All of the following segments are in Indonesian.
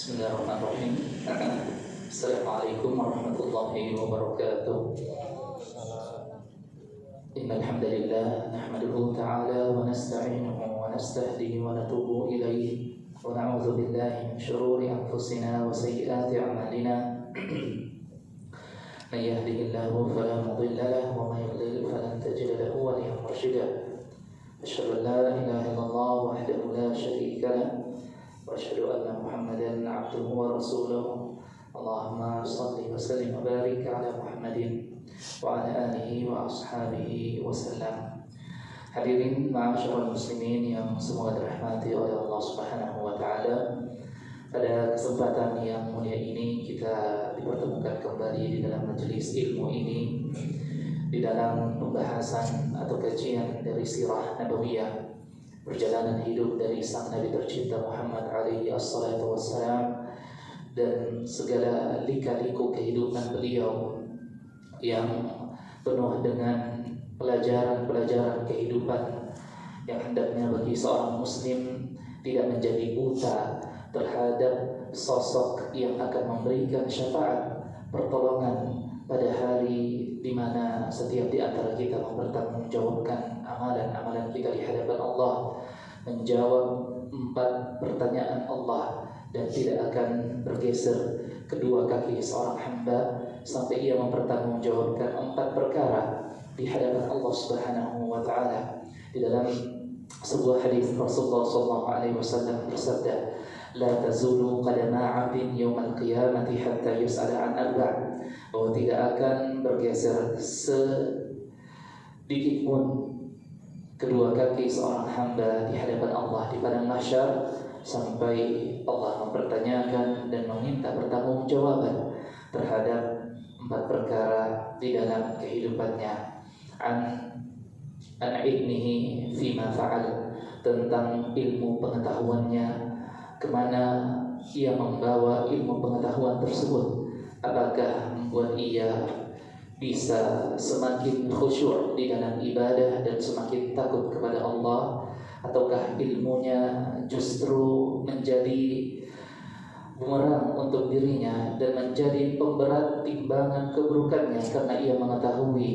Bismillahirrahmanirrahim. Assalamualaikum warahmatullahi wabarakatuh. Innal hamdalillah nahmaduhu ta'ala wa nasta'inuhu wa nastahdihi wa natubu ilayhi wa na'udzu billahi min shururi anfusina wa sayyiati a'malina. Man yahdihillahu fala mudilla lahu wa man yudlil falan tajida lahu waliyyan mursyida. Asyhadu an la ilaha illallah wahdahu la syarika lahu wa asyhadu anna Muhammadan 'abduhu wa rasuluhu. Allahumma shalli wa sallim wa barik ala Muhammadin wa ala alihi wa ashabihi wa sallam. Hadirin ma'asyiral muslimin yang semoga dirahmati oleh Allah Subhanahu wa taala. Pada kesempatan yang mulia ini kita dipertemukan kembali di dalam majelis ilmu ini, di dalam pembahasan atau kajian dari sirah nabawiyah, perjalanan hidup dari sang Nabi tercinta Muhammad alaihi assalatu wassalam, dan segala lika-liku kehidupan beliau yang penuh dengan pelajaran-pelajaran kehidupan yang hendaknya bagi seorang muslim tidak menjadi buta terhadap sosok yang akan memberikan syafaat pertolongan pada hari di mana setiap di antara kita mempertanggungjawabkan amalan-amalan kita di hadapan Allah, menjawab 4 pertanyaan Allah, dan tidak akan bergeser kedua kaki seorang hamba sampai ia mempertanggungjawabkan 4 perkara di hadapan Allah Subhanahu wa taala. Di dalam sebuah hadis Rasulullah SAW bersabda, "La tazulu qadama 'abdin yaumal qiyamati hatta yus'ala an arba'." Bahwa tidak akan bergeser sedikit pun kedua kaki seorang hamba di hadapan Allah di padang mahsyar sampai Allah mempertanyakan dan meminta pertanggungjawaban terhadap 4 perkara di dalam kehidupannya. An ilmihi fima fa'al, tentang ilmu pengetahuannya, kemana ia membawa ilmu pengetahuan tersebut. Apakah membuat ia bisa semakin khusyuk di dalam ibadah dan semakin takut kepada Allah, ataukah ilmunya justru menjadi bumerang untuk dirinya dan menjadi pemberat timbangan keburukannya karena ia mengetahui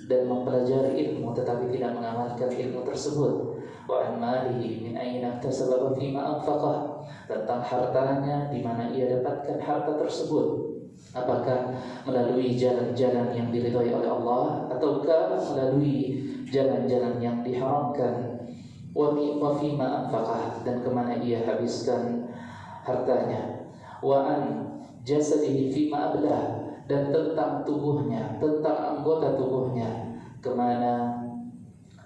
dan mempelajari ilmu tetapi tidak mengamalkan ilmu tersebut. Wa an malihi min aina iktasaba fima anfaqah, tentang hartanya di mana ia dapatkan harta tersebut. Apakah melalui jalan-jalan yang diridhai oleh Allah ataukah melalui jalan-jalan yang diharamkan. Wa fima anfaqah, dan kemana ia habiskan hartanya. Wa an jasadihi fima ablah, dan tentang tubuhnya, tentang anggota tubuhnya, kemana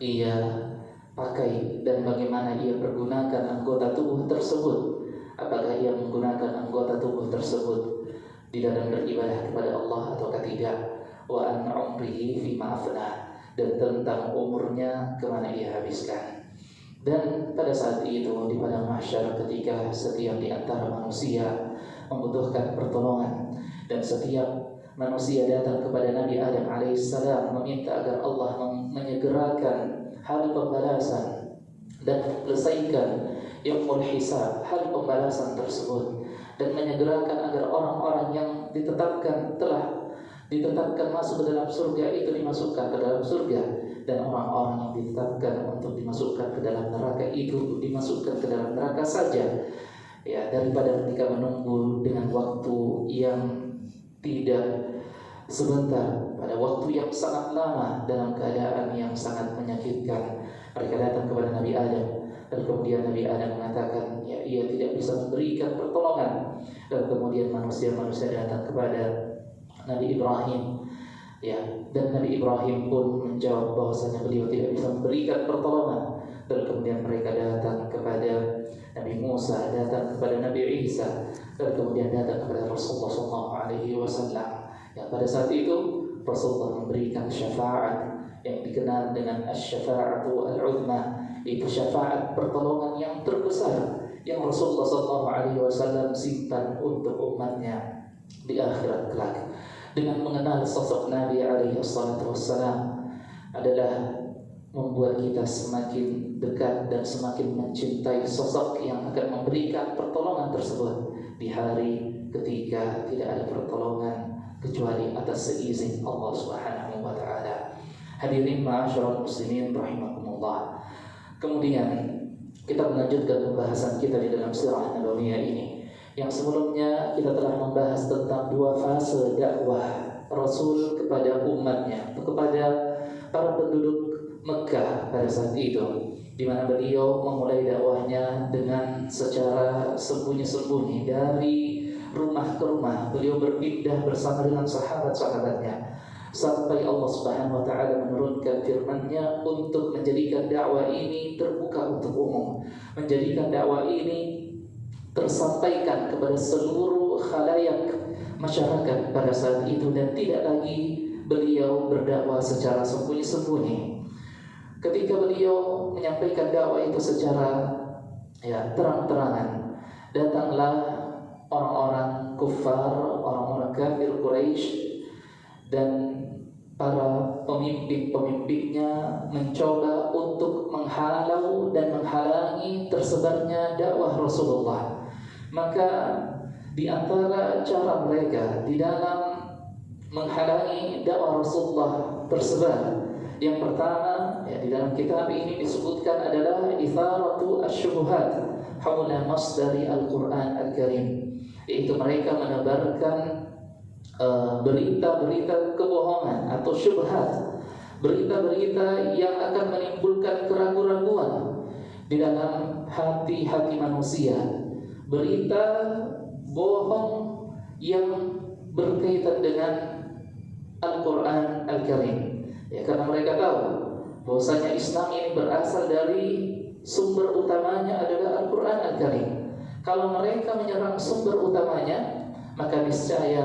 ia pakai dan bagaimana ia pergunakan anggota tubuh tersebut. Apakah ia menggunakan anggota tubuh tersebut di dalam beribadah kepada Allah ataukah tidak. Wa an umrihi fima afnah, dan tentang umurnya kemana ia habiskan. Dan pada saat itu di padang mahsyar, ketika setiap di antara manusia membutuhkan pertolongan dan setiap manusia datang kepada Nabi Adam alaihissalam meminta agar Allah menyegerakan hari pembalasan dan menyelesaikan yaumul hisab, hari pembalasan tersebut, dan menyegerakan agar orang-orang yang telah ditetapkan masuk ke dalam surga itu dimasukkan ke dalam surga, dan orang-orang yang ditetapkan untuk dimasukkan ke dalam neraka itu dimasukkan ke dalam neraka saja. Ya, daripada ketika menunggu dengan waktu yang tidak sebentar, pada waktu yang sangat lama dalam keadaan yang sangat menyakitkan. Mereka datang kepada Nabi Adam, dan kemudian Nabi Adam mengatakan, ya, ia tidak bisa memberikan pertolongan. Dan kemudian manusia-manusia datang kepada Nabi Ibrahim, ya, dan Nabi Ibrahim pun menjawab bahwasanya beliau tidak bisa memberikan pertolongan. Dan kemudian mereka datang kepada Nabi Musa, datang kepada Nabi Isa, dan kemudian datang kepada Rasulullah SAW. Yang pada saat itu Rasulullah memberikan syafaat yang dikenal dengan asy-syafa'atu al-'uzma, itu syafaat pertolongan yang terbesar yang Rasulullah SAW simpan untuk umatnya di akhirat kelak. Dengan mengenal sosok Nabi alaihi wassalam adalah membuat kita semakin dekat dan semakin mencintai sosok yang akan memberikan pertolongan tersebut di hari ketika tidak ada pertolongan kecuali atas seizin Allah Subhanahu wa taala. Hadirin ma'asyiral muslimin rahimakumullah. Kemudian kita melanjutkan pembahasan kita di dalam sirah nabawiyah ini. Yang sebelumnya kita telah membahas tentang dua fase dakwah Rasul kepada umatnya, kepada para penduduk Mekah pada saat itu, di mana beliau memulai dakwahnya dengan secara sembunyi-sembunyi dari rumah ke rumah. Beliau berpindah bersama dengan sahabat-sahabatnya sampai Allah Subhanahu wa taala menurunkan firman-Nya untuk menjadikan dakwah ini terbuka untuk umum, menjadikan dakwah ini tersampaikan kepada seluruh khalayak masyarakat pada saat itu, dan tidak lagi beliau berdakwah secara sembunyi-sembunyi. Ketika beliau menyampaikan dakwah itu secara terang-terangan, datanglah orang-orang kufar, orang-orang kafir Quraisy dan para pemimpin-pemimpinnya mencoba untuk menghalau dan menghalangi tersebarnya dakwah Rasulullah. Maka di antara cara mereka di dalam menghalangi dakwah Rasulullah tersebar, yang pertama di dalam kitab ini disebutkan adalah itharatu asyubuhat haula masdari Al-Quran Al-Karim, yaitu mereka menebarkan berita-berita kebohongan atau syubhat, berita-berita yang akan menimbulkan keraguan-raguan di dalam hati-hati manusia, berita bohong yang berkaitan dengan Al-Quran Al-Karim. Ya, karena mereka tahu bahwasanya Islam ini berasal dari sumber utamanya adalah Al-Quran Al-Karim. Kalau mereka menyerang sumber utamanya, maka niscaya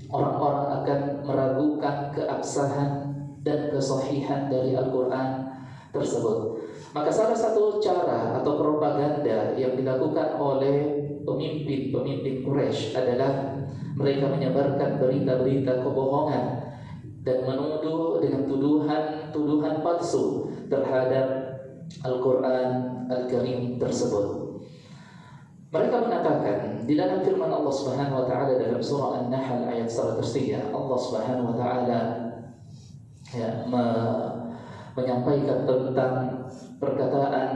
orang-orang akan meragukan keabsahan dan kesahihan dari Al-Quran tersebut. Maka salah satu cara atau propaganda yang dilakukan oleh pemimpin-pemimpin Quraisy adalah mereka menyebarkan berita-berita kebohongan dan menuduh dengan tuduhan palsu terhadap Al-Quran Al-Karim tersebut. Mereka mengatakan di dalam firman Allah Subhanahu wa taala dalam surah An-Nahl ayat 103, Allah Subhanahu wa taala menyampaikan tentang perkataan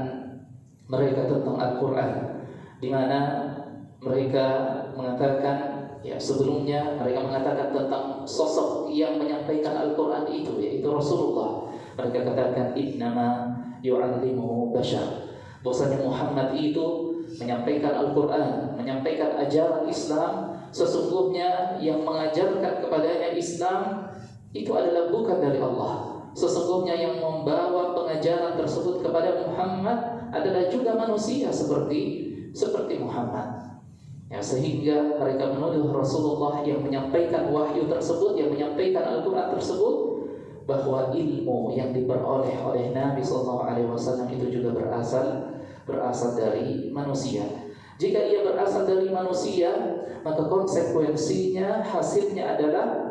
mereka tentang Al-Quran, di mana mereka mengatakan sebelumnya mereka mengatakan tentang sosok yang menyampaikan Al-Quran itu, yaitu Rasulullah. Mereka katakan innama yu'allimuhu bashar, bahwasanya Muhammad itu menyampaikan Al-Quran, menyampaikan ajaran Islam. Sesungguhnya yang mengajarkan kepadanya Islam itu adalah bukan dari Allah. Sesungguhnya yang membawa pengajaran tersebut kepada Muhammad adalah juga manusia seperti Muhammad. Sehingga mereka menuduh Rasulullah yang menyampaikan wahyu tersebut, yang menyampaikan Al-Quran tersebut, bahwa ilmu yang diperoleh oleh Nabi SAW itu juga berasal dari manusia. Jika ia berasal dari manusia, maka konsekuensinya, hasilnya adalah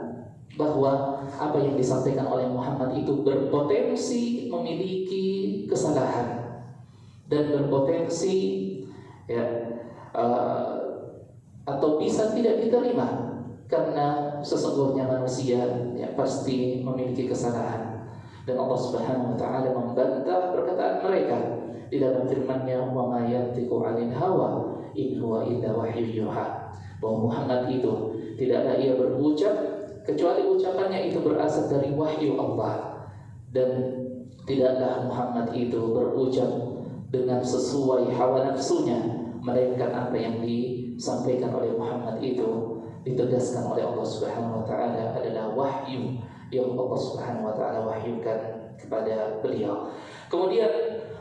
bahwa apa yang disampaikan oleh Muhammad itu berpotensi memiliki kesalahan dan berpotensi atau bisa tidak diterima, karena sesungguhnya manusia pasti memiliki kesalahan. Dan Allah Subhanahu wa taala membantah perkataan mereka di dalam firman-Nya, wa ma yantiqu 'anil hawa in huwa illa wahyu yuha, bahwa Muhammad itu tidaklah ia berucap kecuali ucapannya itu berasal dari wahyu Allah, dan tidaklah Muhammad itu berucap dengan sesuai hawa nafsunya, melainkan apa yang disampaikan oleh Muhammad itu ditegaskan oleh Allah Subhanahu wa taala adalah wahyu yang Allah Subhanahu wa taala wahyukan kepada beliau. Kemudian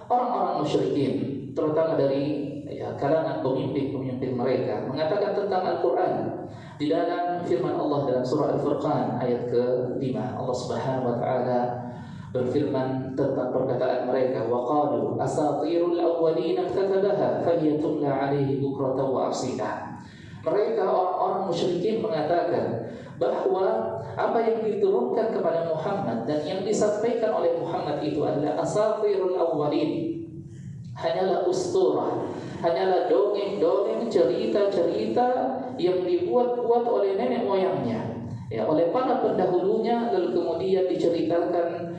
orang-orang musyrikin, terutama dari kalangan pemimpin-pemimpin mereka, mengatakan tentang Al-Quran di dalam firman Allah dalam surah Al-Furqan ayat ke-5. Allah Subhanahu wa taala berfirman tentang perkataan mereka, wa qalu asatirul awwalin katabaha fahiyatumla alaihi bukratan wa asila. Mereka orang-orang musyrikin mengatakan bahwa apa yang diturunkan kepada Muhammad dan yang disampaikan oleh Muhammad itu adalah asatirul awwalin, hanyalah usturah, hanyalah dongeng-dongeng, cerita-cerita yang dibuat-buat oleh nenek moyangnya, ya, oleh para pendahulunya, lalu kemudian diceritakan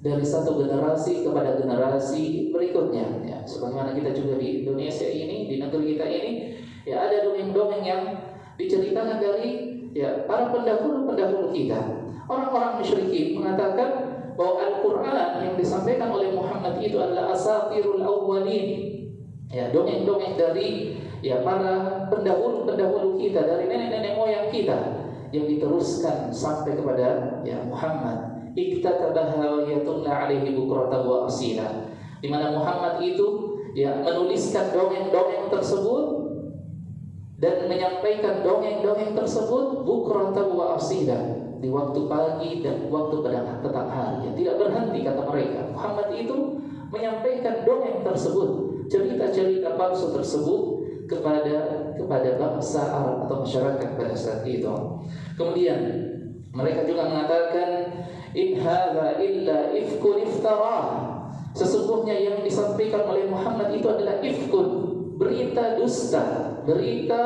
dari satu generasi kepada generasi berikutnya. Ya, sebagaimana kita juga di Indonesia ini, di negeri kita ini, ya, ada dongeng-dongeng yang diceritakan dari, ya, para pendahulu kita. Orang-orang musyrikin mengatakan bahwa Al-Quran yang disampaikan oleh Muhammad itu adalah asatirul awwalin, ya, dongeng-dongeng dari, ya, para pendahulu kita, dari nenek-nenek moyang kita, yang diteruskan sampai kepada, ya, Muhammad. Iktatabaha wa yatulna alaihi bukratan wa asila, di mana Muhammad itu, ya, menuliskan dongeng-dongeng tersebut dan menyampaikan dongeng-dongeng tersebut bukratan wa asila, di waktu pagi dan waktu petang hari, ya, tidak berhenti kata mereka. Muhammad itu menyampaikan dongeng tersebut, cerita-cerita palsu tersebut kepada bangsa Arab atau masyarakat pada saat itu. Kemudian mereka juga mengatakan, in hadza illa ifkun iftarah, sesungguhnya yang disampaikan oleh Muhammad itu adalah ifkun, berita dusta, berita,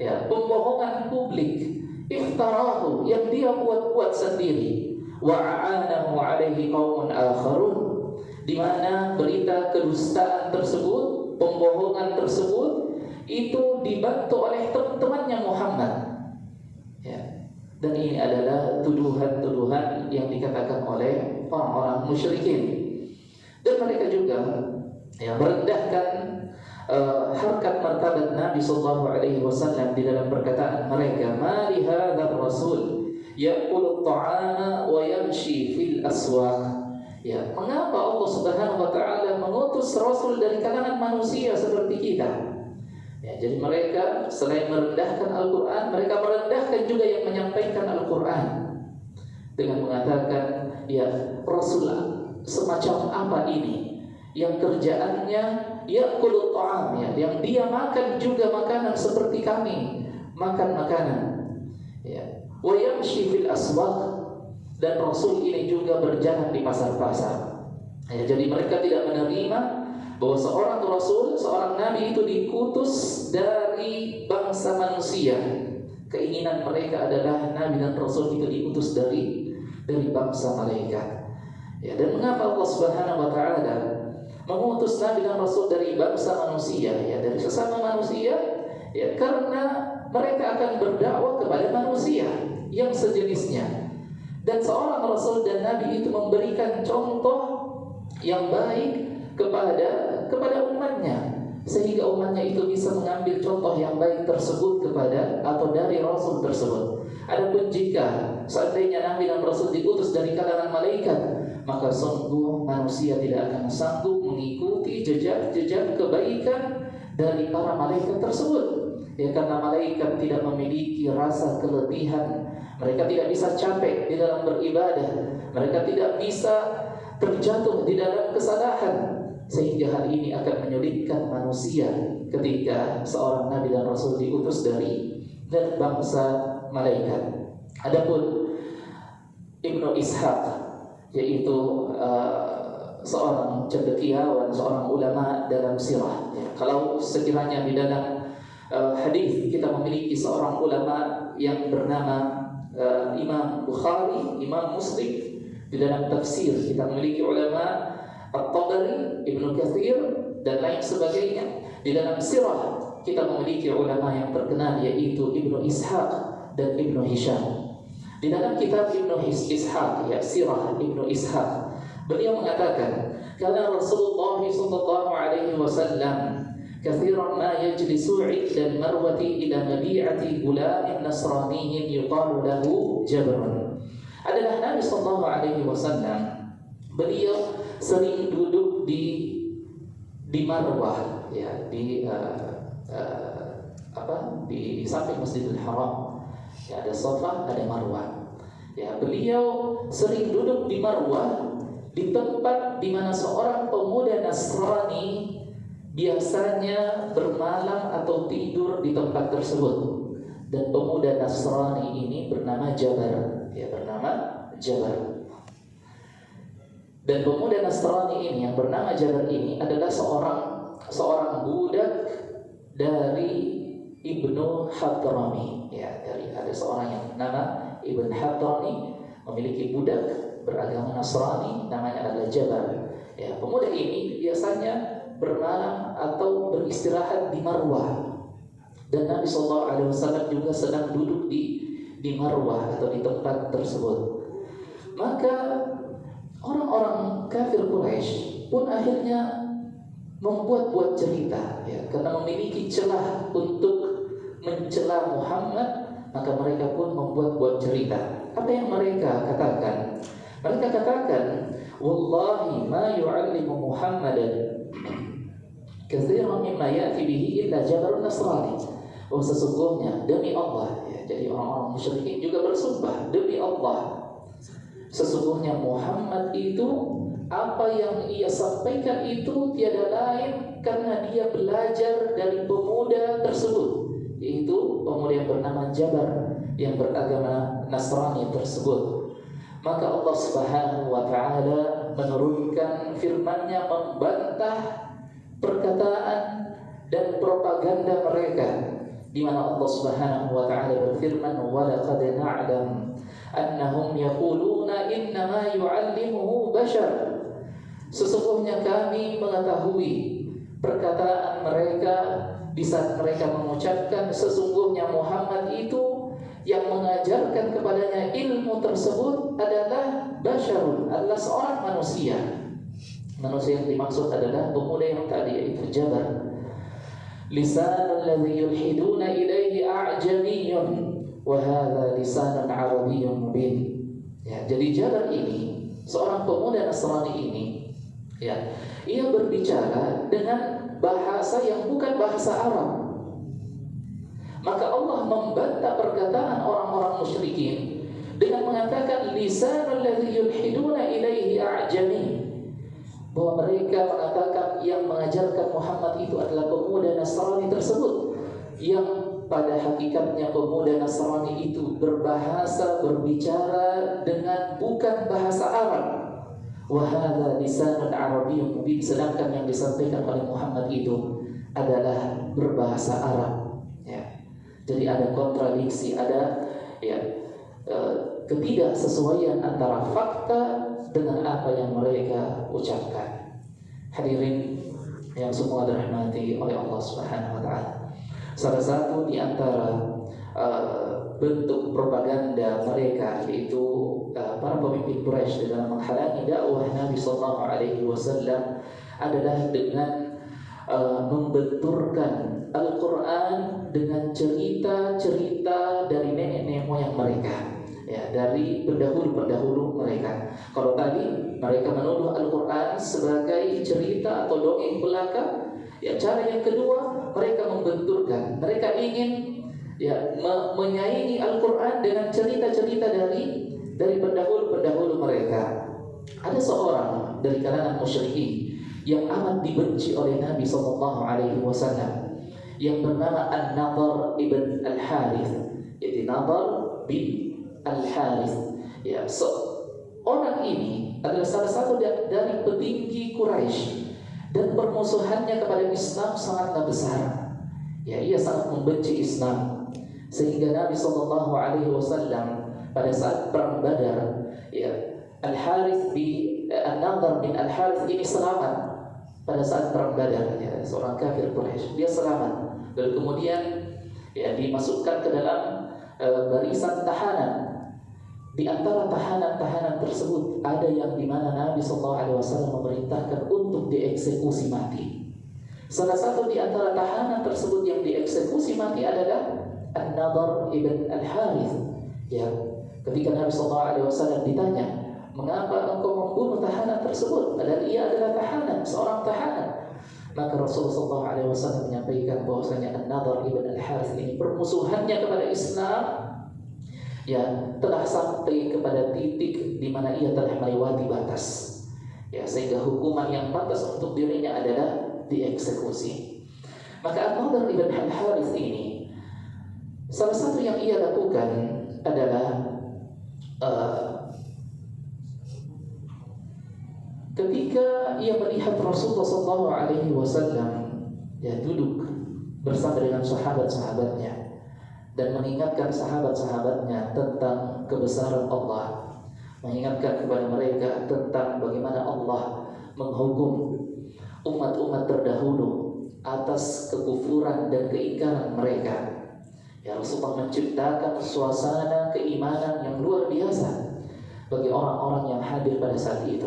ya, pembohongan publik, iftarahu, yang dia buat-buat sendiri, wa a'anahu alaihi qaumun akharun, di mana berita kedustaan tersebut, pembohongan tersebut itu dibantu oleh teman-temannya Muhammad, ya. Dan ini adalah tuduhan-tuduhan yang dikatakan oleh orang-orang musyrikin. Dan mereka juga, ya, merendahkan harkat martabat Nabi sallallahu alaihi wasallam di dalam perkataan mereka, ma li hadzal rasul ya'kulu at-ta'ama wa yamshi fil aswaq. Ya, mengapa Allah Subhanahu wa taala mengutus rasul dari kalangan manusia seperti kita? Ya, jadi mereka selain merendahkan Al-Quran, mereka merendahkan juga yang menyampaikan Al-Quran dengan mengatakan, ya, Rasul semacam apa ini yang kerjaannya ya'kulu ta'am, ya, yang dia makan juga makanan seperti kami makan makanan, ya, wa yamshi fil aswaq, dan Rasul ini juga berjalan di pasar-pasar. Ya, jadi mereka tidak menerima bahwa seorang Rasul, seorang Nabi itu dikutus dari bangsa manusia. Keinginan mereka adalah Nabi dan Rasul itu diutus dari bangsa malaikat. Ya, dan mengapa Allah Subhanahu wa taala mengutus Nabi dan Rasul dari bangsa manusia, ya, dari sesama manusia? Ya, karena mereka akan berdakwah kepada manusia yang sejenisnya. Dan seorang Rasul dan Nabi itu memberikan contoh yang baik kepada umatnya, sehingga umatnya itu bisa mengambil contoh yang baik tersebut kepada atau dari Rasul tersebut. Adapun jika seandainya Nabi dan Rasul diutus dari kalangan malaikat, maka sungguh manusia tidak akan sanggup mengikuti jejak-jejak kebaikan dari para malaikat tersebut. Ya, karena malaikat tidak memiliki rasa keletihan, mereka tidak bisa capek di dalam beribadah, mereka tidak bisa terjatuh di dalam kesalahan, sehingga hal ini akan menyulitkan manusia ketika seorang Nabi dan Rasul diutus dari bangsa malaikat. Adapun Ibnu Ishaq, yaitu seorang cendekiawan, seorang ulama dalam sirah, ya, kalau sekiranya di dalam hadis kita memiliki seorang ulama yang bernama Imam Bukhari, Imam Muslim, di dalam tafsir kita memiliki ulama At-Tabari, Ibnu Katsir, dan lain sebagainya. Di dalam sirah kita memiliki ulama yang terkenal, yaitu Ibnu Ishaq dan Ibnu Hisham. Di dalam kitab Ibnu Ishaq, ya, sirah Ibnu Ishaq, beliau mengatakan, karena Rasulullah sallallahu alaihi wasallam kathiran ma yajlisu 'inda al-marwati ila mabi'ati gulamin nasraniyin yuqalu lahu Jabrun. Adalah Nabi sallallahu alaihi wasallam, beliau sering duduk di Marwah, ya, di samping Masjidil Haram. Ya, ada Safa, ada Marwah. Ya, beliau sering duduk di Marwah, di tempat di mana seorang pemuda Nasrani biasanya bermalam atau tidur di tempat tersebut. dan pemuda Nasrani ini bernama Jabar, ya, bernama Jabar. Dan pemuda Nasrani ini yang bernama Jabar ini adalah seorang budak dari Ibnu Hadrami, ya, ada seorang yang bernama Ibn Hadrami memiliki budak beragama Nasrani namanya adalah Jabar. Ya, pemuda ini biasanya bermalam atau beristirahat di Marwah. Dan Nabi SAW juga sedang duduk di Marwah atau di tempat tersebut. Maka orang-orang kafir Quraisy pun akhirnya membuat cerita, ya, karena memiliki celah untuk mencela Muhammad, maka mereka pun membuat cerita. Apa yang mereka katakan? Mereka katakan, "Wallahi ma yu'allimu Muhammadan katsiran mimma ya'ti bihi illa Jabarun Nasrani." Oh, sesungguhnya demi Allah, ya, jadi orang-orang musyrikin juga bersumpah, demi Allah, sesungguhnya Muhammad itu apa yang ia sampaikan itu tiada lain karena dia belajar dari pemuda tersebut, yaitu pemuda yang bernama Jabar yang beragama Nasrani tersebut. Maka Allah Subhanahu wa taala menurunkan firman-Nya membantah perkataan dan propaganda mereka, di mana Allah Subhanahu wa taala berfirman, "Wa laqad na'lam annahum yaquluna innama yu'allimuhu bashar." Sesungguhnya kami mengetahui perkataan mereka di saat mereka mengucapkan sesungguhnya Muhammad itu yang mengajarkan kepadanya ilmu tersebut adalah basyarun, adalah seorang manusia. Manusia yang dimaksud adalah pemuda yang tadi, yaitu Jabar. Lisanul ladzi yulhiduna ilaihi a'jamiyyun wa hadza lisanun arabiyyun mubin. Ya, jadi Jabar ini, seorang pemuda Nasrani ini, ya, ia berbicara dengan bahasa yang bukan bahasa Arab. Maka Allah membantah perkataan orang-orang musyrikin dengan mengatakan lisanul ladzi yulhiduna ilaihi a'jami, bahwa mereka mengatakan yang mengajarkan Muhammad itu adalah pemuda Nasrani tersebut, yang pada hakikatnya pemuda Nasrani itu berbicara dengan bukan bahasa Arab. Wa hadza lisanun arabiyyun mubin, sedangkan yang disampaikan oleh Muhammad itu adalah berbahasa Arab. Ya. Jadi ada kontradiksi, ada, ya, ketidaksesuaian antara fakta dengan apa yang mereka ucapkan. Hadirin yang semua dirahmati oleh Allah Subhanahu wa taala. Salah satu di antara bentuk propaganda mereka, yaitu para pemimpin Quraisy dalam menghalangi dakwah Nabi sallallahu alaihi wasallam, adalah dengan membenturkan Al-Qur'an dengan cerita-cerita dari nenek moyang mereka. Ya, dari pendahulu mereka. Kalau tadi mereka menuduh Al-Quran sebagai cerita atau dongeng belaka, ya, cara yang kedua mereka membenturkan. Mereka ingin, ya, menyaingi Al-Quran dengan cerita-cerita dari pendahulu mereka. Ada seorang dari kalangan musyrikin yang amat dibenci oleh Nabi SAW, yang bernama An-Nadhr ibn Al-Harith, yaitu Nadhr bin Al-Harith. Ya, orang ini adalah salah satu dari petinggi Quraisy, dan permusuhannya kepada Islam sangatlah besar. Ya, ia sangat membenci Islam, sehingga Nabi SAW pada saat perang Badar, ya, Al-Harith An-Nadhr bin Al-Harith ini selamat pada saat perang Badar, ya, seorang kafir Quraisy, dia selamat. Dan kemudian, ya, dimasukkan ke dalam barisan tahanan. Di antara tahanan-tahanan tersebut ada yang dimana Nabi SAW memerintahkan untuk dieksekusi mati. Salah satu di antara tahanan tersebut yang dieksekusi mati adalah An-Nadhr ibn Al-Harith. Ya, ketika Nabi SAW ditanya, mengapa engkau membunuh tahanan tersebut? Padahal ia adalah tahanan, seorang tahanan. Maka Rasulullah SAW menyampaikan bahwasanya An-Nadhr ibn Al-Harith ini permusuhannya kepada Islam, ya, telah sampai kepada titik di mana ia telah melewati batas, ya, sehingga hukuman yang pantas untuk dirinya adalah dieksekusi. Maka An-Nadhr ibn Al-Harith ini Salah satu yang ia lakukan adalah ketika ia melihat Rasulullah SAW ya duduk bersama dengan sahabat-sahabatnya dan mengingatkan sahabat-sahabatnya tentang kebesaran Allah, mengingatkan kepada mereka tentang bagaimana Allah menghukum umat-umat terdahulu atas kekufuran dan keingkaran mereka. Ya, Rasulullah menciptakan suasana keimanan yang luar biasa bagi orang-orang yang hadir pada saat itu.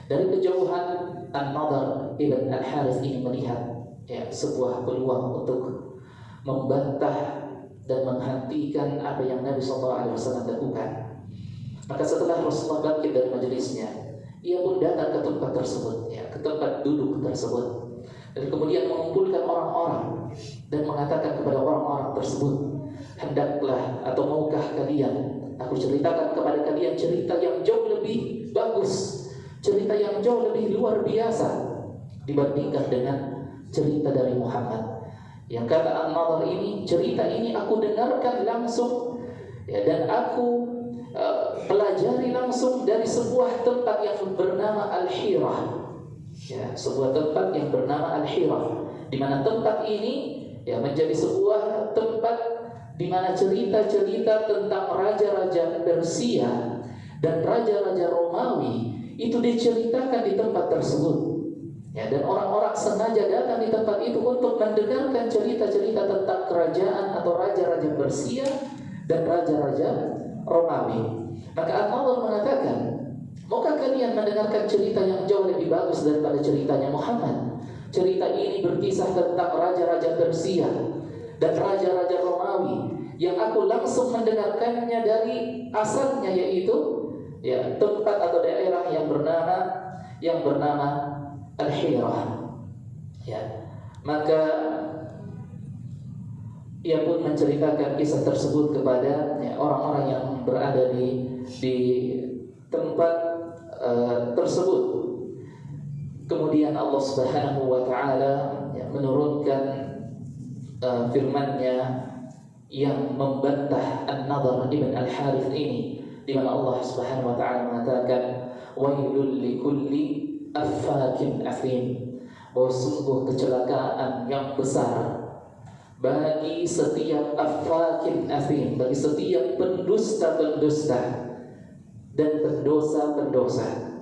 Dari kejauhan, An-Nadhr ibn Al-Harith ini melihat ya, sebuah peluang untuk membantah dan menghentikan apa yang Nabi SAW lakukan. Maka setelah Rasulullah bangkit dari majelisnya, ia pun datang ke tempat tersebut, ya, ke tempat duduk tersebut, dan kemudian mengumpulkan orang-orang dan mengatakan kepada orang-orang tersebut, hendaklah atau maukah kalian aku ceritakan kepada kalian cerita yang jauh lebih bagus, cerita yang jauh lebih luar biasa dibandingkan dengan cerita dari Muhammad. Yang kata An-Nadhr ini, cerita ini aku dengarkan langsung ya, dan aku pelajari langsung dari sebuah tempat yang bernama Al-Hirah. Ya, sebuah tempat yang bernama Al-Hirah, di mana tempat ini ya menjadi sebuah tempat di mana cerita-cerita tentang raja-raja Persia dan raja-raja Romawi itu diceritakan di tempat tersebut. Ya, dan orang-orang sengaja datang di tempat itu untuk mendengarkan cerita-cerita tentang kerajaan atau raja-raja Persia dan raja-raja Romawi. Maka An-Nadhr mengatakan, maukah kalian mendengarkan cerita yang jauh lebih bagus daripada ceritanya Muhammad? Cerita ini berkisah tentang raja-raja Persia dan raja-raja Romawi yang aku langsung mendengarkannya dari asalnya, yaitu ya tempat atau daerah yang bernama Al-Hirah. Ya, maka ia pun menceritakan kisah tersebut kepada ya, orang-orang yang berada di tempat tersebut. Kemudian Allah Subhanahu wa taala ya, menurunkan firman-Nya yang membantah An-Nadhr ibn Al-Harith ini, di mana Allah Subhanahu wa taala mengatakan wailul likulli affakin athim, bahwa sungguh kecelakaan yang besar bagi setiap affakin athim, bagi setiap pendusta-pendusta dan pendosa-pendosa.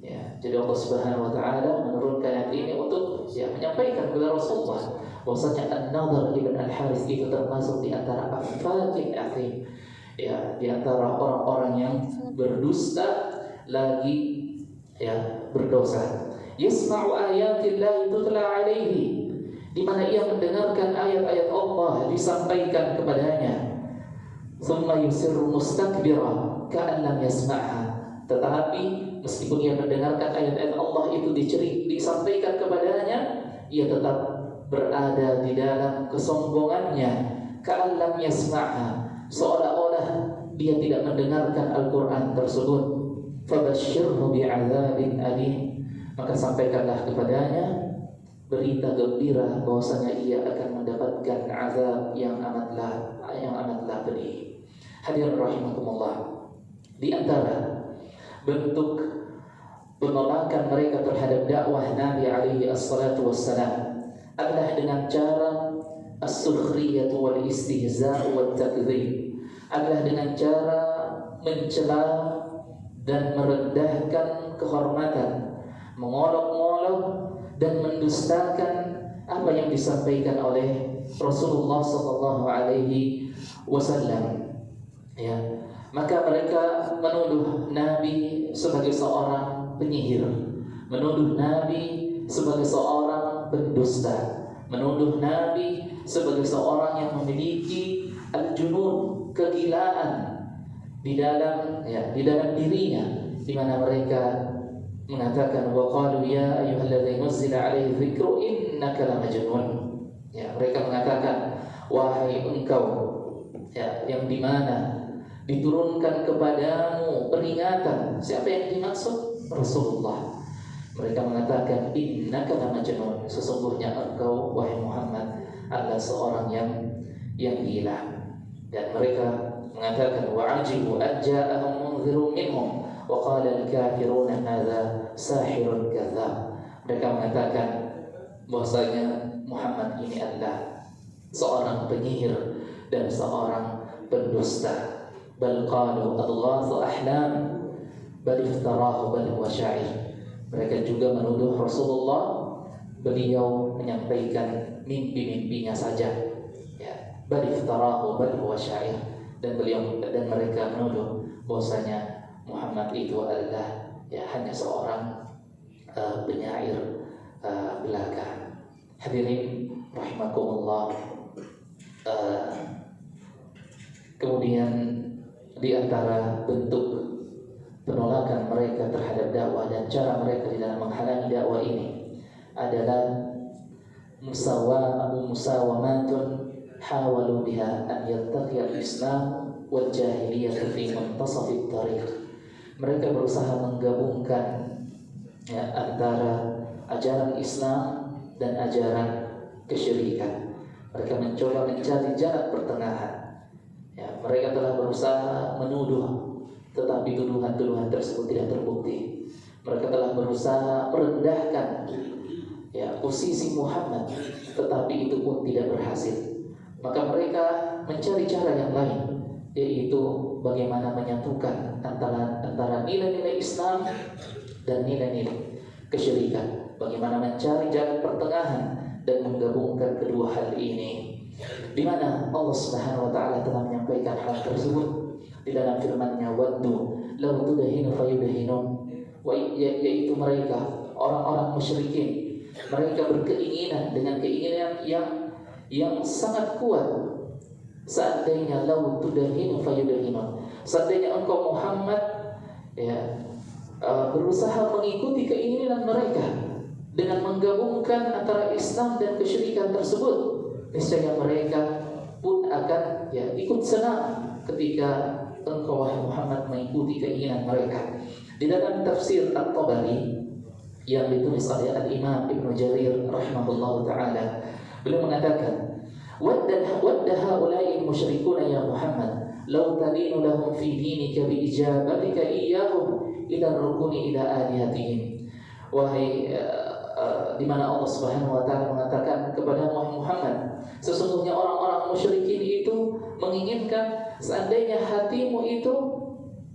Ya, jadi Allah Subhanahu wa taala menurunkan ayat ini untuk ya, menyampaikan kepada Rasulullah bahwasanya An-Nadhr ibn Al-Harith itu termasuk di antara affakin athim, ya, di antara orang-orang yang berdusta lagi ya berdosa. Yasma'u ayatillahi tutla alaihi, di mana ia mendengarkan ayat-ayat Allah disampaikan kepadanya. Thumma yusirru mustakbira ka'an lam yasma'ha, tetapi meskipun ia mendengarkan ayat-ayat Allah itu disampaikan kepadanya, ia tetap berada di dalam kesombongannya, ka'an lam yasma'ha, seolah-olah dia tidak mendengarkan Al-Quran tersebut. Fabashshirhu bi'adzabin alim, maka sampaikanlah kepadanya berita gembira bahwasanya ia akan mendapatkan azab yang amatlah pedih. Hadirin rahimakumullah, di antara bentuk penolakan mereka terhadap dakwah Nabi alaihi assalatu wassalam adalah dengan cara as-sukhriyah wal istihza' wal takdzib, adalah dengan cara mencela dan merendahkan kehormatan, mengolok-olok dan mendustakan apa yang disampaikan oleh Rasulullah sallallahu alaihi wasallam. Ya, maka mereka menuduh Nabi sebagai seorang penyihir, menuduh Nabi sebagai seorang pendusta, menuduh Nabi sebagai seorang yang memiliki al-junun, kegilaan di dalam dirinya, di mana mereka mengatakan wa qalu ya ayyuhalladzi nuzila alaihi dzikru innaka lamajnun. Ya, mereka mengatakan wahai engkau ya yang di mana diturunkan kepadamu peringatan. Siapa yang dimaksud? Rasulullah. Mereka mengatakan innaka lamajnun, sesungguhnya engkau wahai Muhammad adalah seorang yang gila. Dan mereka mengatakan wa'ajibu ajja'ahum munzirun minhum wa qala al-kafiruna hadza sahirun kadzdzab. Mereka mengatakan bahwasanya Muhammad ini adalah seorang penyihir dan seorang pendusta. Bal qalu adghathu ahlam bal iftarahu bal huwa syair. Mereka juga menuduh Rasulullah beliau menyampaikan mimpi-mimpinya saja, ya, bal iftarahu bal huwa syair. Dan mereka menuduh bahwasanya Muhammad itu adalah ya hanya seorang penyair belaka. Hadirin rahimakumullah. Kemudian di antara bentuk penolakan mereka terhadap dakwah dan cara mereka di dalam menghalangi dakwah ini adalah musawamatun hawalu biha an yaltaqiya al-islam wal jahiliyah fi muntasafit tariq. Mereka berusaha menggabungkan ya, antara ajaran Islam dan ajaran kesyirikan. Mereka mencoba mencari jalan pertengahan. Ya, mereka telah berusaha menuduh, tetapi tuduhan-tuduhan tersebut tidak terbukti. Mereka telah berusaha merendahkan ya posisi Muhammad, tetapi itu pun tidak berhasil. Maka mereka mencari cara yang lain, yaitu bagaimana menyatukan antara nilai-nilai Islam dan nilai-nilai kesyirikan. Bagaimana mencari jalan pertengahan dan menggabungkan kedua hal ini. Di mana Allah Subhanahu wa taala telah menyampaikan hal tersebut di dalam firman-Nya, waddu law tudhinu fayudhinun, yaitu mereka orang-orang musyrikin. Mereka berkeinginan dengan keinginan yang sangat kuat. Seandainya law tudhinu fayudhinun, seandainya engkau Muhammad ya berusaha mengikuti keinginan mereka dengan menggabungkan antara Islam dan kesyirikan tersebut, niscaya mereka pun akan ya ikut senang ketika engkau wahai Muhammad mengikuti keinginan mereka. Di dalam tafsir At-Tabari yang ditulis oleh Al-Imam Ibnu Jarir rahimahullahu taala, beliau mengatakan, wadda haula'i musyrikuna ya Muhammad law tadinu lahum fi dinika bi ijabatika iyyahum ila rukuni ila alihatihim. Wahai di mana Allah Subhanahu wa taala mengatakan kepada Muhammad, sesungguhnya orang-orang musyrikin itu menginginkan seandainya hatimu itu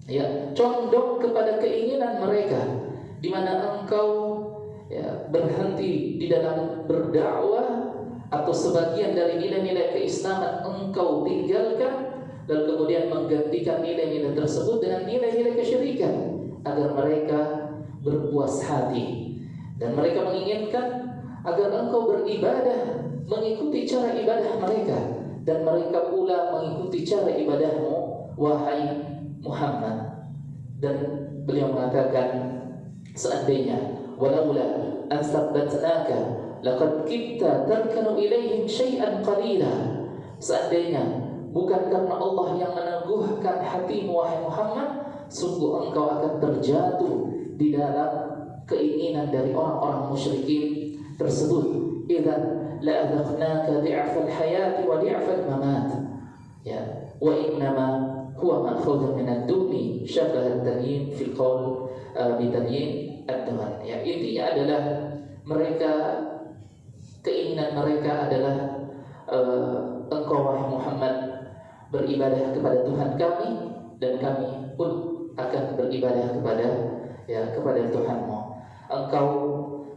ya condong kepada keinginan mereka, di mana engkau ya berhenti di dalam berdakwah atau sebagian dari nilai-nilai keislaman engkau tinggalkan, dan kemudian menggantikan nilai-nilai tersebut dengan nilai-nilai kesyirikan agar mereka berpuas hati. Dan mereka menginginkan agar engkau beribadah mengikuti cara ibadah mereka, dan mereka pula mengikuti cara ibadahmu wahai Muhammad. Dan beliau mengatakan, seandainya walaula an sabbatnaka laqad kitta tarkanu ilaihim syai'an qalila, seandainya bukan karena Allah yang meneguhkan hatimu wahai Muhammad, sungguh engkau akan terjatuh di dalam keinginan dari orang-orang musyrikin tersebut. Idzan la adzaqnaka di'fal hayati wa di'fal mamat, ya wa innama huwa ma'khudun min ad-dumi syabah at-tanyin fi qaul bitanyin ad-daman. Ya, intinya adalah mereka, keinginan mereka adalah engkau wahai Muhammad beribadah kepada Tuhan kami, dan kami pun akan beribadah kepada Tuhanmu. Engkau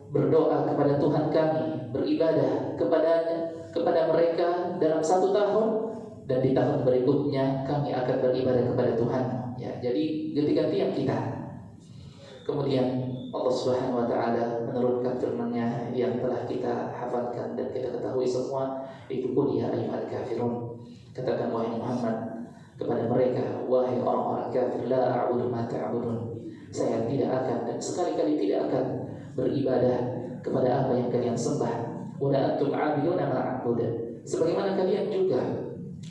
berdoa kepada Tuhan kami, beribadah kepada mereka dalam 1 tahun, dan di tahun berikutnya kami akan beribadah kepada Tuhanmu. Ya, jadi ganti-gantian kita. Kemudian Allah Subhanahu wa taala menurunkan firman-Nya yang telah kita hafalkan dan kita ketahui semua, itu qul ya ayyuhal kafirun. Katakan wahai Muhammad kepada mereka, wahai orang-orang kafir, la a'budu ma ta'budun. Saya tidak akan dan sekali-kali tidak akan beribadah kepada apa yang kalian sembah. Wa la antum 'abiduna ma a'budu. Sebagaimana kalian juga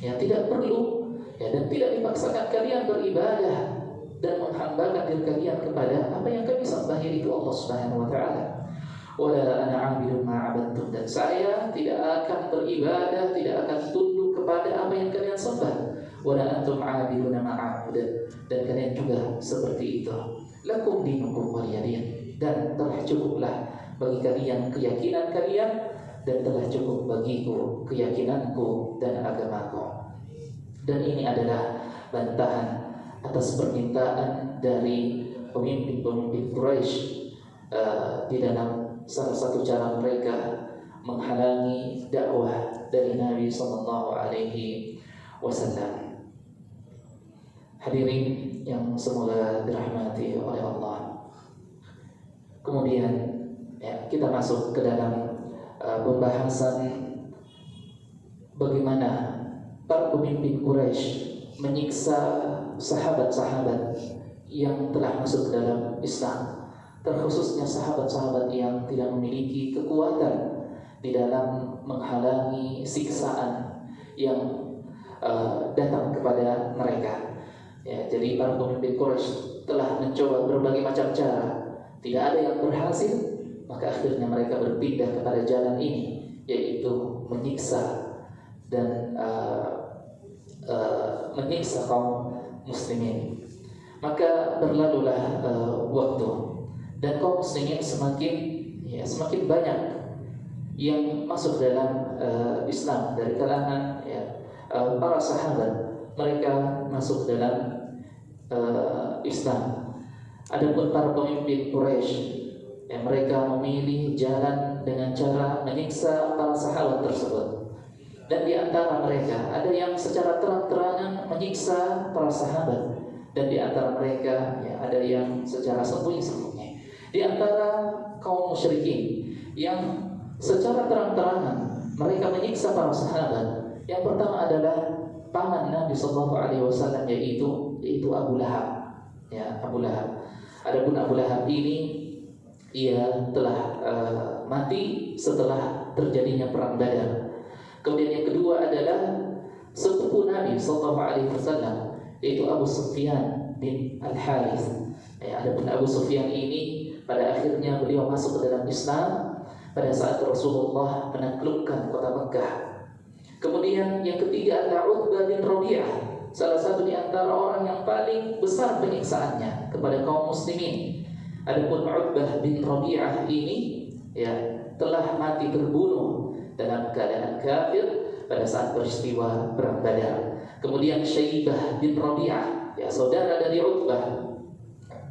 ya tidak perlu ya dan tidak dipaksakan kalian beribadah dan menghambakan diri kalian kepada apa yang kami sembah, yaitu Allah Subhanahu wa taala. Wa la ana 'abidun ma 'abadtum. Dan saya tidak akan beribadah, tidak akan tunduk kepada apa yang kalian sembah. wa la antum 'abiduna ma a'budu, dan kalian juga seperti itu. Lakum dinukum waliyadin, dan telah cukuplah bagi kalian keyakinan kalian, dan telah cukup bagiku keyakinanku dan agamaku. Dan ini adalah bantahan atas permintaan dari pemimpin-pemimpin Quraisy di dalam salah satu cara mereka menghalangi dakwah dari Nabi sallallahu alaihi wasallam. Hadirin yang semoga dirahmati oleh Allah. Kemudian kita masuk ke dalam pembahasan bagaimana para pemimpin Quraisy menyiksa sahabat-sahabat yang telah masuk ke dalam Islam, terkhususnya sahabat-sahabat yang tidak memiliki kekuatan di dalam menghalangi siksaan yang datang kepada mereka. Ya, jadi para pemimpin Quraisy telah mencoba berbagai macam cara, tidak ada yang berhasil, maka akhirnya mereka berpindah kepada jalan ini, yaitu menyiksa dan menyiksa kaum muslimin. Maka berlalulah waktu, dan kaum muslimin semakin banyak yang masuk dalam Islam dari kalangan para sahabat. Mereka masuk dalam Islam. Adapun para pemimpin Quraisy, mereka memilih jalan dengan cara menyiksa para sahabat tersebut. Dan di antara mereka ada yang secara terang-terangan menyiksa para sahabat, dan di antara mereka ada yang secara sembunyi-sembunyi. Di antara kaum musyrikin yang secara terang-terangan mereka menyiksa para sahabat, yang pertama adalah paman Nabi sallallahu alaihi wasallam, yaitu Abu Lahab. Ya, Abu Lahab. Adapun Abu Lahab ini ia telah mati setelah terjadinya perang Badar. Kemudian yang kedua adalah sepupu Nabi sallallahu alaihi wasallam, yaitu Abu Sufyan bin Al-Harith. Adapun Abu Sufyan ini pada akhirnya beliau masuk ke dalam Islam pada saat Rasulullah menaklukkan kota Mekah. Kemudian yang ketiga adalah Utbah bin Rabi'ah, salah satu di antara orang yang paling besar penyiksaannya kepada kaum muslimin. Adapun Utbah bin Rabi'ah ini telah mati terbunuh dalam keadaan kafir pada saat peristiwa perang Badar. Kemudian Syaibah bin Rabi'ah, saudara dari Utbah,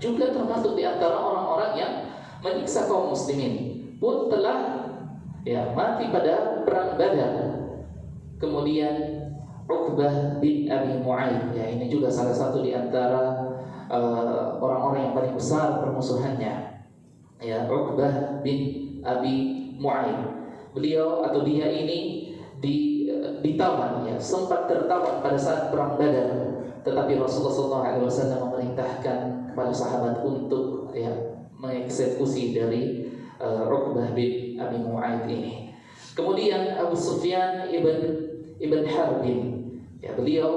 juga termasuk di antara orang-orang yang menyiksa kaum muslimin, pun telah mati pada perang Badar. Kemudian Uqbah bin Abi Mu'aid, ini juga salah satu di antara orang-orang yang paling besar permusuhannya. Uqbah bin Abi Mu'aid, beliau atau dia ini ditawan, sempat tertawan pada saat perang Badar, tetapi Rasulullah SAW memerintahkan kepada sahabat untuk mengeksekusi dari Uqbah bin Abi Mu'aid ini. Kemudian Abu Sufyan ibn Harbin, beliau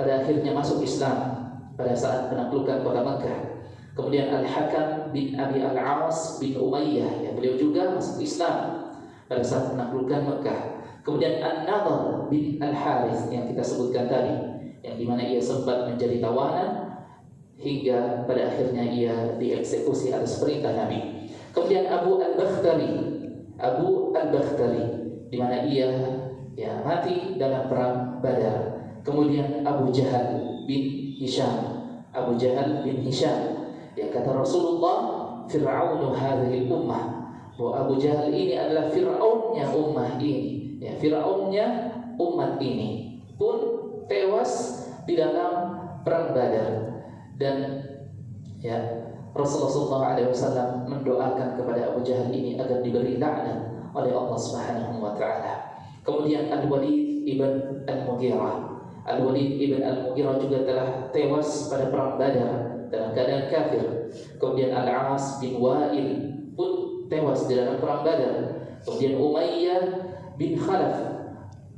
pada akhirnya masuk Islam pada saat penaklukan kota Makkah. Kemudian Al-Hakam bin Abi Al-As bin Umayyah, beliau juga masuk Islam pada saat penaklukan Makkah. Kemudian An-Nadhr bin Al-Harith yang kita sebutkan tadi, yang dimana ia sempat menjadi tawanan hingga pada akhirnya ia dieksekusi atas perintah Nabi. Kemudian Abu Al-Bakhtari, di mana ia mati dalam perang Badar. Kemudian Abu Jahal bin Hisham, kata Rasulullah, Fir'aunu hadhihi ummah, bahwa Abu Jahal ini adalah Fir'aunnya ummah ini, Fir'aunnya umat ini, pun tewas di dalam perang Badar. Dan Rasulullah SAW mendoakan kepada Abu Jahal ini agar diberi laknat oleh Allah Subhanahu wa taala. Kemudian Al-Walid ibn Al-Mughirah juga telah tewas pada perang Badar dalam keadaan kafir. Kemudian Al-As bin Wa'il pun tewas di dalam perang Badar. Kemudian Umayyah bin Khalaf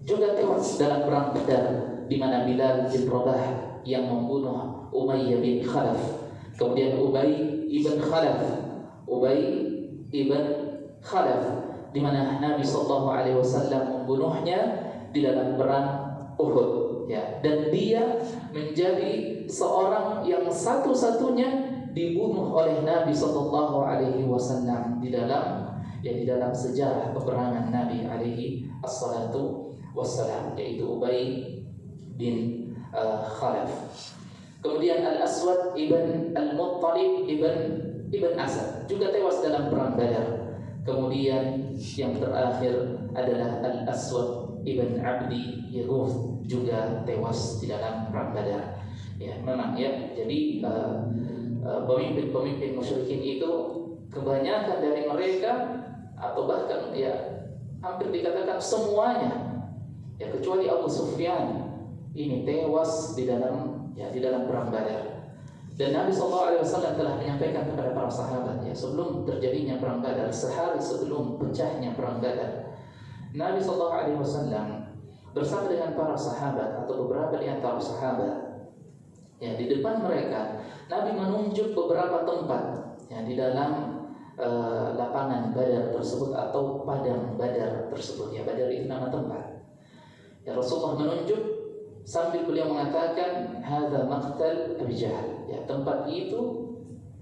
juga tewas dalam perang Badar, di mana Bilal bin Rabah yang membunuh Umayyah bin Khalaf. Kemudian Ubay ibn Khalaf, di mana Nabi SAW membunuhnya di dalam perang Uhud. ya, dan dia menjadi seorang yang satu-satunya dibunuh oleh Nabi Sallallahu Alaihi Wasallam di dalam sejarah peperangan Nabi Alaihi Assalatu Wassalam, yaitu Ubay bin Khalaf. Kemudian Al-Aswad ibn Al-Muttalib ibn Asad juga tewas dalam perang Badar. Kemudian yang terakhir adalah Al-Aswad ibn Abdi Yaghuth juga tewas di dalam perang Badar. Ya, memang ya. Jadi pemimpin musyrikin itu kebanyakan dari mereka, atau bahkan ya hampir dikatakan semuanya, ya kecuali Abu Sufyan, ini tewas di dalam perang Badar. Dan Nabi SAW telah menyampaikan kepada para sahabat, ya, sebelum terjadinya perang Badar, sehari sebelum pecahnya perang Badar, Nabi SAW bersama dengan para sahabat atau beberapa di antara sahabat, ya, di depan mereka Nabi menunjuk beberapa tempat, ya, di dalam lapangan Badar tersebut atau padang Badar tersebut. Ya, Badar itu nama tempat. Ya, Rasulullah menunjuk sambil beliau mengatakan hadza maqtal Abu Jahal. Ya, tempat itu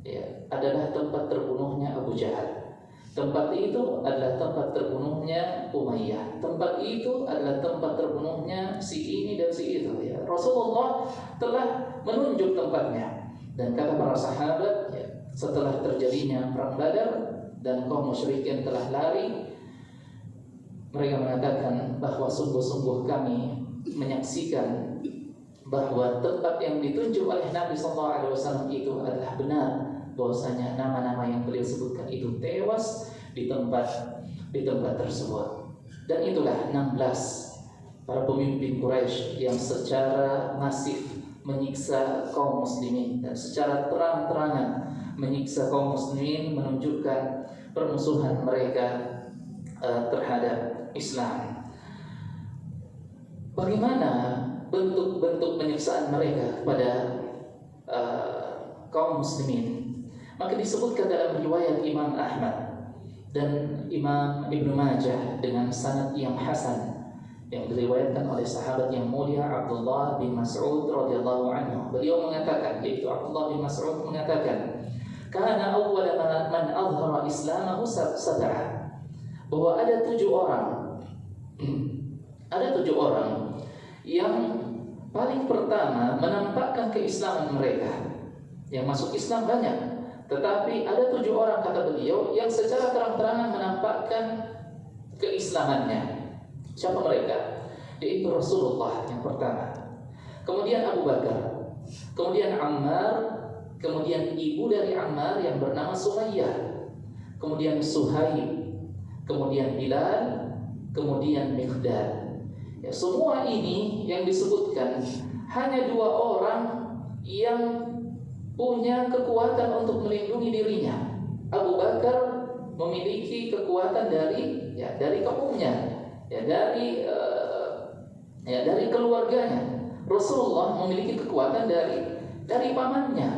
ya adalah tempat terbunuhnya Abu Jahal. Tempat itu adalah tempat terbunuhnya Umayyah. Tempat itu adalah tempat terbunuhnya si ini dan si itu. Ya, Rasulullah telah menunjuk tempatnya. Dan kata para sahabat, ya, setelah terjadinya perang Badar dan kaum musyrikin telah lari, mereka mengatakan bahwa sungguh-sungguh kami menyaksikan bahwa tempat yang ditunjuk oleh Nabi SAW itu adalah benar, bahwasanya nama-nama yang beliau sebutkan itu tewas di tempat tersebut. Dan itulah 16 para pemimpin Quraisy yang secara masif menyiksa kaum muslimin dan secara terang-terangan menyiksa kaum muslimin, menunjukkan permusuhan mereka terhadap Islam. Bagaimana bentuk-bentuk penyiksaan mereka kepada kaum muslimin? Maka disebutkan dalam riwayat Imam Ahmad dan Imam Ibnu Majah dengan sanad yang hasan, yang diriwayatkan oleh sahabat yang mulia Abdullah bin Mas'ud radhiyallahu anhu. Beliau mengatakan, yaitu Abdullah bin Mas'ud mengatakan, "Kana awwala man azhara islamahu sab'ah." Bahwa ada 7 orang yang paling pertama menampakkan keislaman mereka. Yang masuk Islam banyak, tetapi ada 7 orang, kata beliau, yang secara terang-terangan menampakkan keislamannya. Siapa mereka? Yaitu Rasulullah yang pertama, kemudian Abu Bakar, kemudian Ammar, kemudian ibu dari Ammar yang bernama Sumayyah, kemudian Suhaib, kemudian Bilal, kemudian Miqdad. Ya, semua ini yang disebutkan hanya 2 orang yang punya kekuatan untuk melindungi dirinya. Abu Bakar memiliki kekuatan dari kaumnya, dari keluarganya. Rasulullah memiliki kekuatan dari pamannya.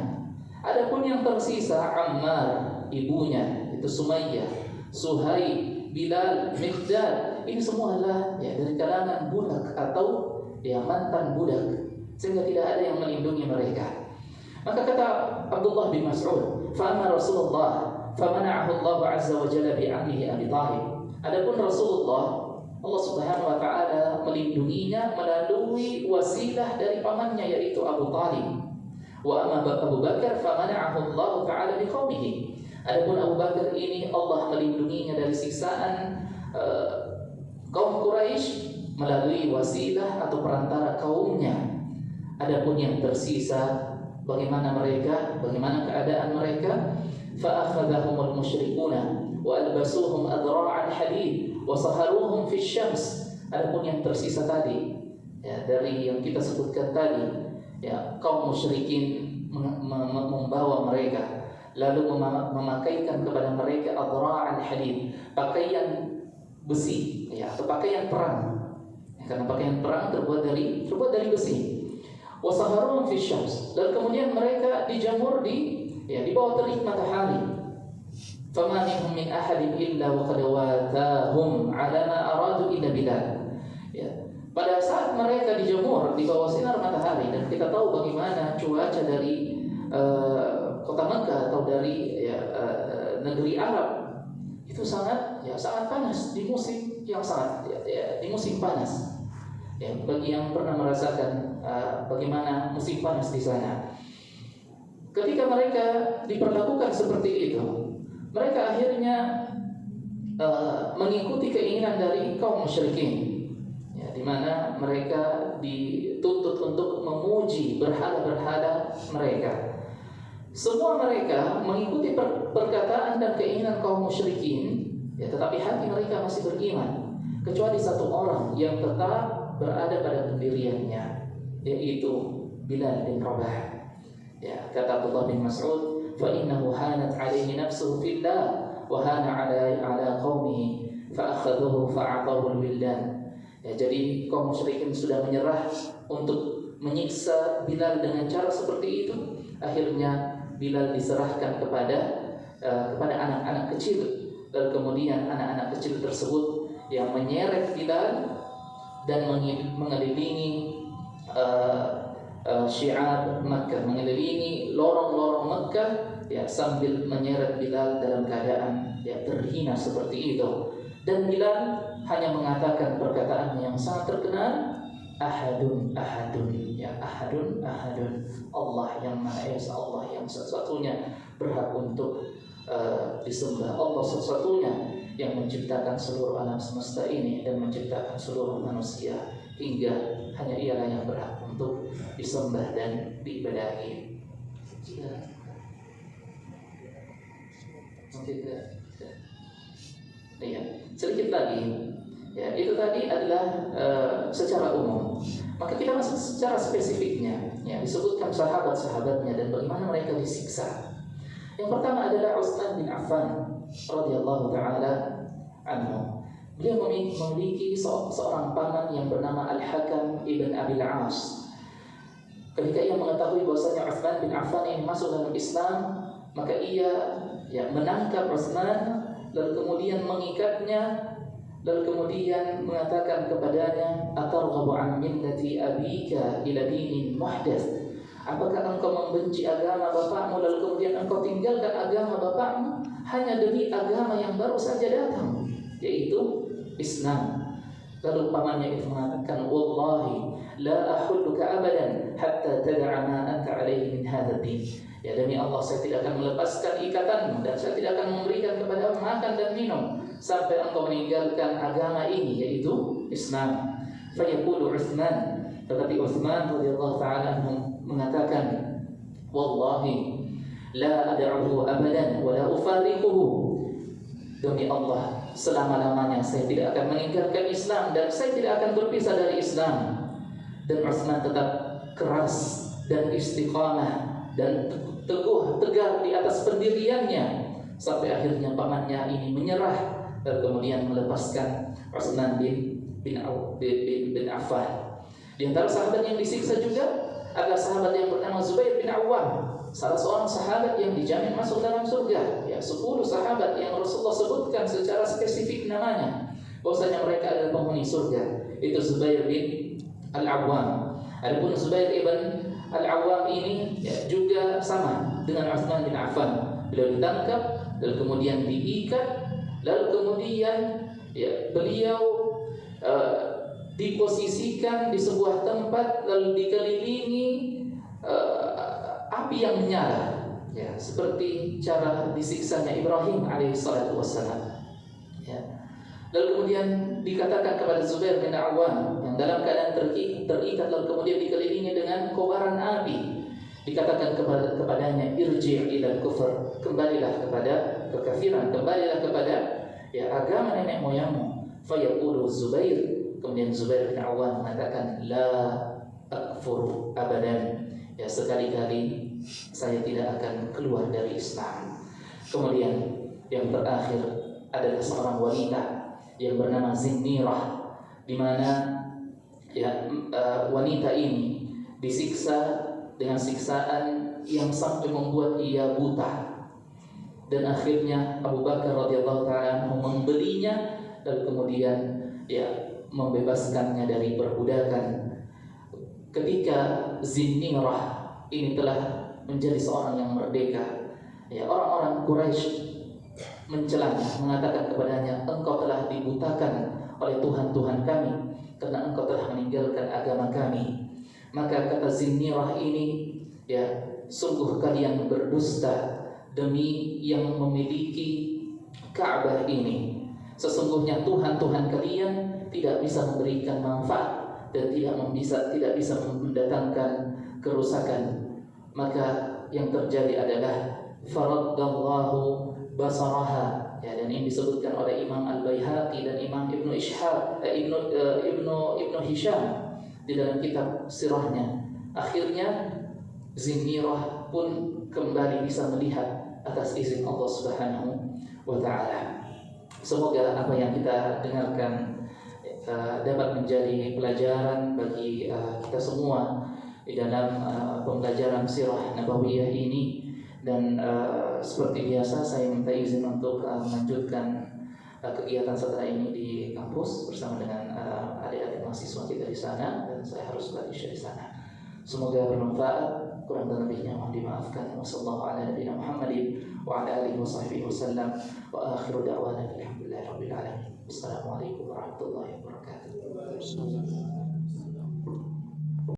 Adapun yang tersisa Ammar, ibunya itu Sumayyah, Suhaib, Bilal, Miqdad, ini semua adalah dari kalangan budak atau mantan budak, sehingga tidak ada yang melindungi mereka. Maka kata Abdullah bin Mas'ud, "Fa'amma Rasulullah famana'ahu Allah azza wa jalla bi'ammihi Abi Thalib." Adapun Rasulullah, Allah Subhanahu wa taala melindunginya melalui wasilah dari pamannya, yaitu Abu Thalib. Wa amma Abu Bakar famana'ahu Allah taala biqaumihi. Adapun Abu Bakar ini Allah melindunginya dari siksaan kaum Quraisy melalui wasilah atau perantara kaumnya. Adapun yang tersisa, bagaimana keadaan mereka? Fa akhadhahumul musyrikuna wa albasuhum adra'al hadid wa saharuhum fi syams. Adapun yang tersisa tadi, dari yang kita sebutkan tadi, kaum musyrikin membawa mereka, lalu memakaikan kepada mereka adra'al hadid, pakaian besi, atau pakaian perang, karena pakaian perang terbuat dari besi. Wasaharum fi syams, dan kemudian mereka dijamur di bawah terik matahari. Fama minhum min ahadin illa wa qad watahum ala ma aradu illa Bilal. Pada saat mereka dijemur di bawah sinar matahari, dan kita tahu bagaimana cuaca dari kota Mekah atau dari negeri Arab, itu sangat panas di musim yang sangat di musim panas. Ya, bagi yang pernah merasakan bagaimana musim panas di sana, ketika mereka diperlakukan seperti itu, mereka akhirnya mengikuti keinginan dari kaum musyrikin, ya, di mana mereka dituntut untuk memuji berhala-berhala mereka. Semua mereka mengikuti perkataan dan keinginan kaum musyrikin, ya, tetapi hati mereka masih beriman, kecuali satu orang yang tetap berada pada pendiriannya, yaitu Bilal bin Rabah. Ya, kata Abdullah bin Mas'ud, fa innahu hanat alaihi nafsuhu fillah wa hana ala qaumihi fa akhadhuhu fa a'tahu al-wildan. Ya, jadi kaum musyrikin sudah menyerah untuk menyiksa Bilal dengan cara seperti itu. Akhirnya Bilal diserahkan kepada anak-anak kecil, dan kemudian anak-anak kecil tersebut yang menyeret Bilal dan mengelilingi syiar Makkah, mengelilingi lorong-lorong Makkah, ya, sambil menyeret Bilal dalam keadaan terhina seperti itu. Dan Bilal hanya mengatakan perkataan yang sangat terkenal, ahadun ahadun, ya, ahadun ahadun, Allah yang Maha Esa, Allah yang satu-satunya berhak untuk disembah, Allah satu-satunya yang menciptakan seluruh alam semesta ini dan menciptakan seluruh manusia, hingga hanya Ialah yang berhak untuk disembah dan diibadahi. Iya, sedikit lagi. Ya, itu tadi adalah secara umum. Maka kita masuk secara spesifiknya. Ya, disebutkan sahabat-sahabatnya dan bagaimana mereka disiksa. Yang pertama adalah Utsman bin Affan radhiyallahu taala anhu. Beliau memiliki seorang paman yang bernama Al-Hakam ibn Abil As. Ketika ia mengetahui bahwasanya Utsman bin Affan ini masuk dalam Islam, maka ia menangkap Utsman, lalu kemudian mengikatnya, lalu kemudian mengatakan kepadanya, atarghabu an millati abika ila dinin muhdats? Apakah engkau membenci agama bapakmu, lalu kemudian engkau tinggalkan agama bapakmu hanya demi agama yang baru saja datang, yaitu Islam? Lalu pamannya itu mengatakan, wallahi la ahulluka abadan hatta tad'a ma anta alaihi min hadzal din. Ya, demi Allah, saya tidak akan melepaskan ikatanmu dan saya tidak akan memberikan kepadamu makan dan minum sampai engkau meninggalkan agama ini, yaitu Islam. Fayaqulu Utsman, tetapi Utsman radhiyallahu ta'ala mengatakan, wallahi la ad'uhu abadan wa la ufariquhu. Demi Allah, selama-lamanya saya tidak akan meninggalkan Islam dan saya tidak akan berpisah dari Islam. Dan Utsman tetap keras dan istiqamah dan tegar di atas pendiriannya sampai akhirnya pamannya ini menyerah dan kemudian melepaskan Utsman bin Affan. Di antara sahabat yang disiksa juga adalah sahabat yang bernama Zubair bin Awwam, salah seorang sahabat yang dijamin masuk dalam surga. Ya, 10 sahabat yang Rasulullah sebutkan secara spesifik namanya, bahwasanya mereka adalah penghuni surga. Itu Zubair bin Al-Awwam. Adapun Zubair ibn Al-Awwam ini juga sama dengan Utsman bin Affan. Beliau ditangkap, lalu kemudian diikat, lalu kemudian beliau diposisikan di sebuah tempat, lalu dikelilingi api yang menyala, ya, seperti cara disiksanya Ibrahim alaihissalatu wassalam. Ya. Lalu kemudian dikatakan kepada Zubair bin Awwam yang dalam keadaan terikat, lalu kemudian dikelilingi dengan kobaran api, dikatakan kepadanya, irji' ila kufur, kembalilah kepada kekafiran, kembalilah kepada agama nenek moyangmu. Fayaqulu Zubair, kemudian Zubair bin Awwam mengatakan, la akfur abadan, ya, sekali-kali saya tidak akan keluar dari Islam. Kemudian yang terakhir adalah seorang wanita yang bernama Zinnirah, di mana wanita ini disiksa dengan siksaan yang sampai membuat ia buta. Dan akhirnya Abu Bakar radhiyallahu ta'ala membelinya, dan kemudian membebaskannya dari perbudakan. Ketika Zinnirah ini telah menjadi seorang yang merdeka, ya, orang-orang Quraisy mencelanya, mengatakan kepadanya, engkau telah dibutakan oleh Tuhan-Tuhan kami karena engkau telah meninggalkan agama kami. Maka kata Zinnirah ini, ya, sungguh kalian berdusta demi yang memiliki Ka'bah ini. Sesungguhnya Tuhan-Tuhan kalian tidak bisa memberikan manfaat dan tidak bisa mendatangkan kerusakan. Maka yang terjadi adalah faraddallahu basaraha, ya, dan ini disebutkan oleh Imam Al-Baihaqi dan Imam Ibnu Hisham di dalam kitab sirahnya. Akhirnya Zinnirah pun kembali bisa melihat atas izin Allah Subhanahu wa taala. Semoga apa yang kita dengarkan dapat menjadi pelajaran bagi kita semua di dalam pembelajaran sirah nabawiyah ini. Dan seperti biasa saya minta izin untuk melanjutkan kegiatan setelah ini di kampus bersama dengan adik-adik mahasiswa kita di sana, dan saya harus belajar di sana. Semoga bermanfaat. Kurang dan lebihnya mohon dimaafkan. Wassallallahu ala nabiyina Muhammadin wa ala alihi wasallam wa akhiru da'wana alhamdulillahi rabbil alamin. Assalamualaikum warahmatullahi wabarakatuh.